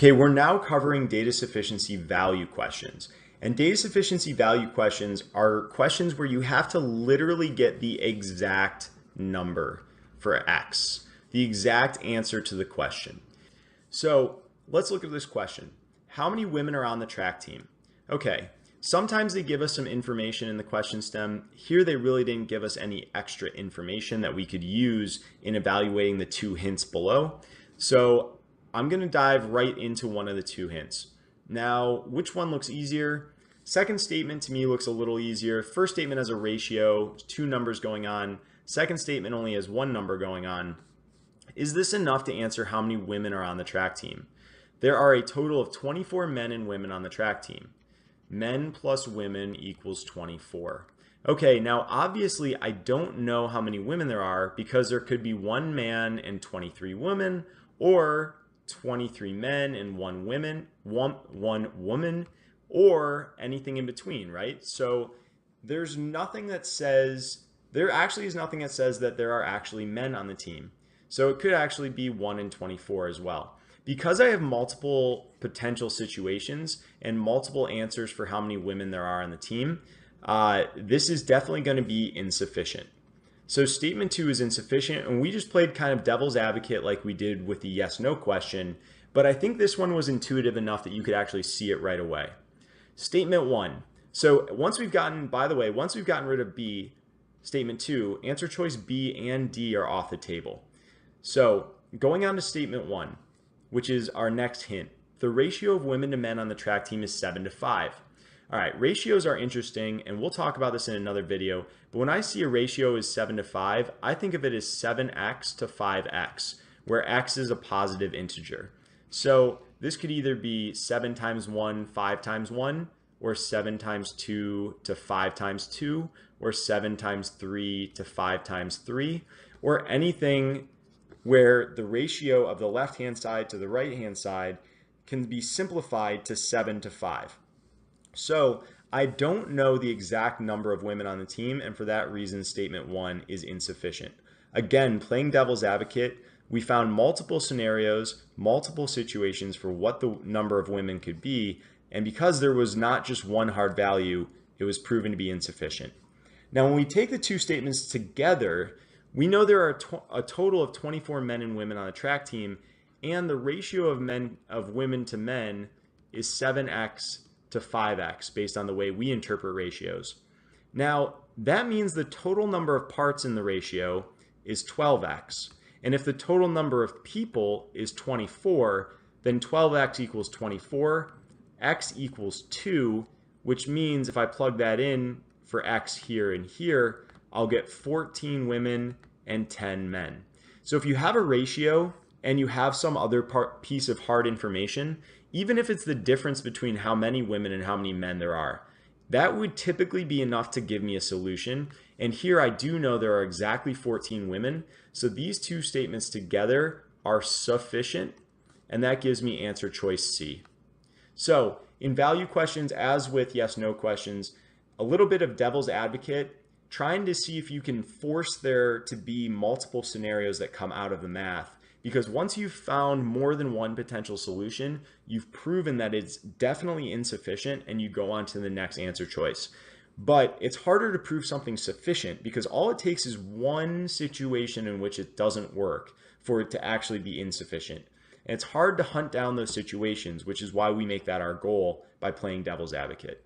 Okay, we're now covering data sufficiency value questions. And data sufficiency value questions are questions where you have to literally get the exact number for X, the exact answer to the question. So let's look at this question. How many women are on the track team? Okay, sometimes they give us some information in the question stem. Here they really didn't give us any extra information that we could use in evaluating the two hints below. So I'm going to dive right into one of the two hints. Now, which one looks easier? Second statement to me looks a little easier. First statement has a ratio, two numbers going on. Second statement only has one number going on. Is this enough to answer how many women are on the track team? There are a total of 24 men and women on the track team. Men plus women equals 24. Okay, now obviously I don't know how many women there are because there could be one man and 23 women, or 23 men and one woman, or anything in between, right? So there's nothing that says, there actually is nothing that says that there are actually men on the team. So it could actually be 1 in 24 as well. Because I have multiple potential situations and multiple answers for how many women there are on the team, this is definitely going to be insufficient. So statement 2 is insufficient, and we just played kind of devil's advocate like we did with the yes/no question, but I think this one was intuitive enough that you could actually see it right away. Statement 1. So once we've gotten, by the way, once we've gotten rid of B, statement 2, answer choice B and D are off the table. So going on to statement 1, which is our next hint, the ratio of women to men on the track team is 7 to 5. All right, ratios are interesting, and we'll talk about this in another video, but when I see a ratio is 7 to 5, I think of it as 7x to 5x, where x is a positive integer. So this could either be 7 times 1, 5 times 1, or 7 times 2 to 5 times 2, or 7 times 3 to 5 times 3, or anything where the ratio of the left-hand side to the right-hand side can be simplified to 7 to 5. So I don't know the exact number of women on the team, and for that reason, statement 1 is insufficient. Again, playing devil's advocate, we found multiple scenarios, multiple situations for what the number of women could be, and because there was not just one hard value, it was proven to be insufficient. Now, when we take the two statements together, we know there are a total of 24 men and women on the track team, and the ratio of women to men is 7x to 5x based on the way we interpret ratios. Now, that means the total number of parts in the ratio is 12x. And if the total number of people is 24, then 12x equals 24, x equals 2, which means if I plug that in for x here and here, I'll get 14 women and 10 men. So if you have a ratio and you have some other piece of hard information, even if it's the difference between how many women and how many men there are, that would typically be enough to give me a solution. And here I do know there are exactly 14 women. So these two statements together are sufficient, and that gives me answer choice C. So in value questions, as with yes/no questions, a little bit of devil's advocate, trying to see if you can force there to be multiple scenarios that come out of the math. Because once you've found more than one potential solution, you've proven that it's definitely insufficient, and you go on to the next answer choice. But it's harder to prove something sufficient because all it takes is one situation in which it doesn't work for it to actually be insufficient. And it's hard to hunt down those situations, which is why we make that our goal by playing devil's advocate.